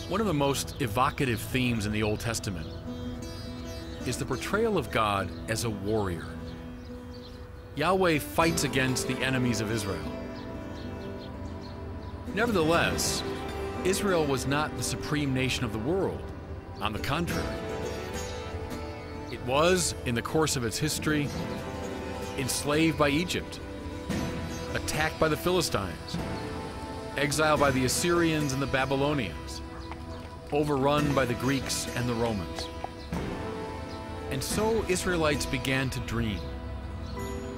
One of the most evocative themes in the Old Testament is the portrayal of God as a warrior. Yahweh fights against the enemies of Israel. Nevertheless, Israel was not the supreme nation of the world. On the contrary, it was, in the course of its history, enslaved by Egypt, attacked by the Philistines, exiled by the Assyrians and the Babylonians, overrun by the Greeks and the Romans. And so Israelites began to dream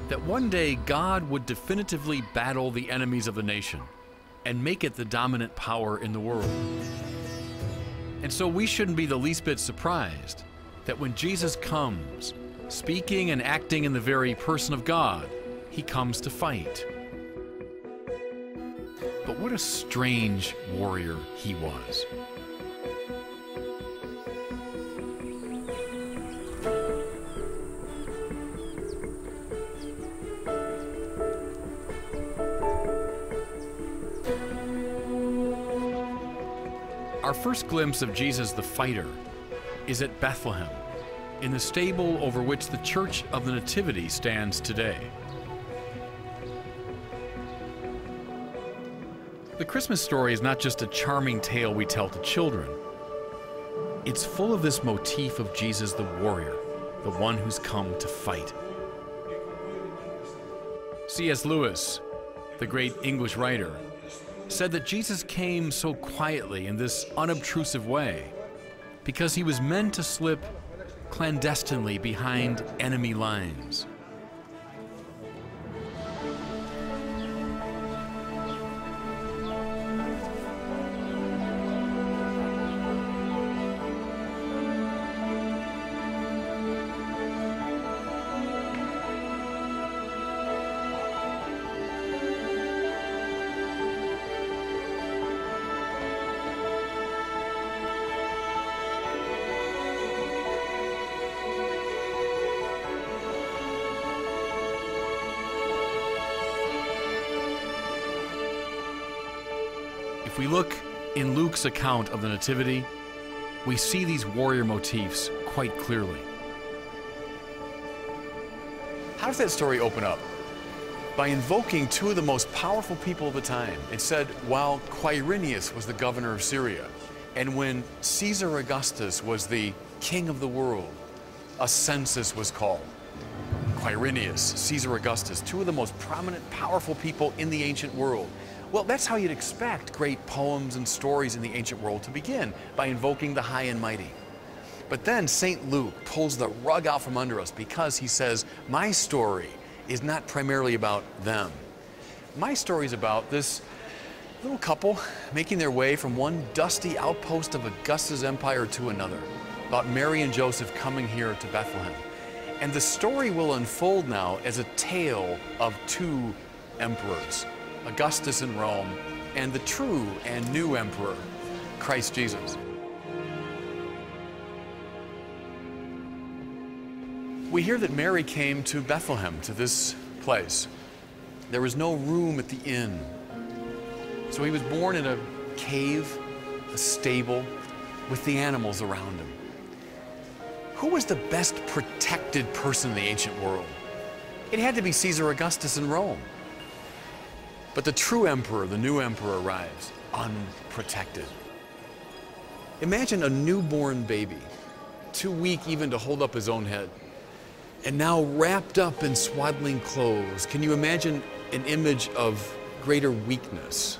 that one day God would definitively battle the enemies of the nation and make it the dominant power in the world. And so we shouldn't be the least bit surprised that when Jesus comes, speaking and acting in the very person of God, he comes to fight. But what a strange warrior he was. Our first glimpse of Jesus the fighter is at Bethlehem, in the stable over which the Church of the Nativity stands today. The Christmas story is not just a charming tale we tell to children. It's full of this motif of Jesus the warrior, the one who's come to fight. C.S. Lewis, the great English writer, said that Jesus came so quietly in this unobtrusive way because he was meant to slip clandestinely behind enemy lines. If we look in Luke's account of the Nativity, we see these warrior motifs quite clearly. How does that story open up? By invoking two of the most powerful people of the time. It said, while Quirinius was the governor of Syria, and when Caesar Augustus was the king of the world, a census was called. Quirinius, Caesar Augustus, two of the most prominent, powerful people in the ancient world. Well, that's how you'd expect great poems and stories in the ancient world to begin, by invoking the high and mighty. But then St. Luke pulls the rug out from under us because he says, my story is not primarily about them. My story is about this little couple making their way from one dusty outpost of Augustus' empire to another, about Mary and Joseph coming here to Bethlehem. And the story will unfold now as a tale of two emperors, Augustus in Rome, and the true and new emperor, Christ Jesus. We hear that Mary came to Bethlehem, to this place. There was no room at the inn. So he was born in a cave, a stable, with the animals around him. Who was the best protected person in the ancient world? It had to be Caesar Augustus in Rome. But the true emperor, the new emperor, arrives unprotected. Imagine a newborn baby, too weak even to hold up his own head, and now wrapped up in swaddling clothes. Can you imagine an image of greater weakness,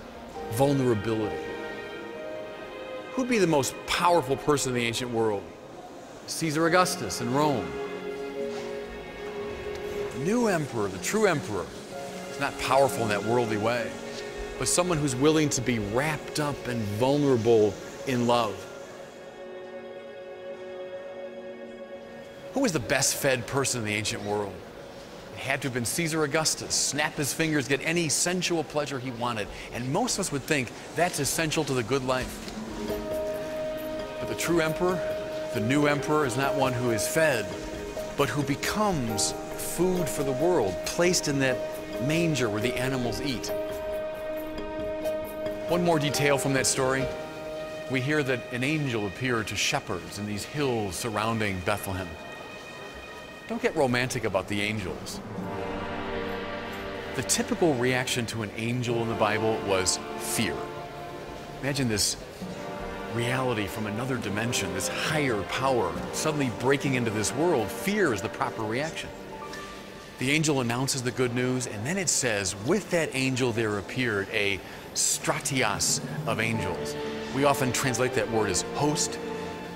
vulnerability? Who'd be the most powerful person in the ancient world? Caesar Augustus in Rome. The new emperor, the true emperor, is not powerful in that worldly way, but someone who's willing to be wrapped up and vulnerable in love. Who was the best fed person in the ancient world? It had to have been Caesar Augustus. Snap his fingers, get any sensual pleasure he wanted. And most of us would think that's essential to the good life. But the true emperor, the new emperor, is not one who is fed, but who becomes food for the world, placed in that manger where the animals eat. One more detail from that story. we hear that an angel appeared to shepherds in these hills surrounding Bethlehem. Don't get romantic about the angels. The typical reaction to an angel in the Bible was fear. Imagine this reality from another dimension, this higher power suddenly breaking into this world. Fear is the proper reaction. The angel announces the good news, and then it says, with that angel there appeared a stratios of angels. We often translate that word as host,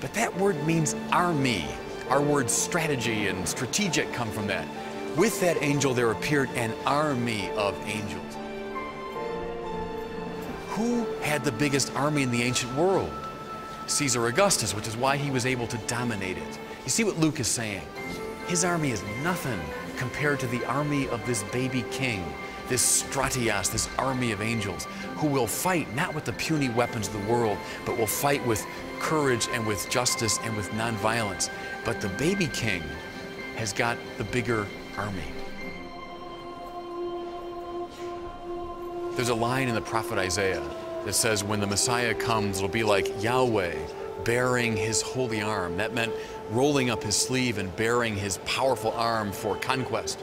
but that word means army. Our words strategy and strategic come from that. With that angel there appeared an army of angels. Who had the biggest army in the ancient world? Caesar Augustus, which is why he was able to dominate it. You see what Luke is saying? His army is nothing compared to the army of this baby king, this stratios, this army of angels, who will fight not with the puny weapons of the world, but will fight with courage and with justice and with nonviolence. But the baby king has got the bigger army. There's a line in the prophet Isaiah that says, when the Messiah comes, it'll be like Yahweh bearing his holy arm. That meant rolling up his sleeve and bearing his powerful arm for conquest.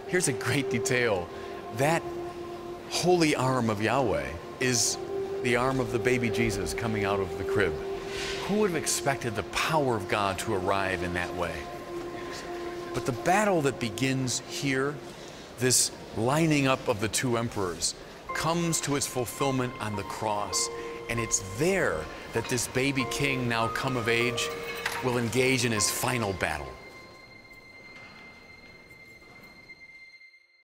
Here's a great detail. That holy arm of Yahweh is the arm of the baby Jesus coming out of the crib. Who would have expected the power of God to arrive in that way? But the battle that begins here, this lining up of the two emperors, comes to its fulfillment on the cross. And it's there that this baby king, now come of age, will engage in his final battle.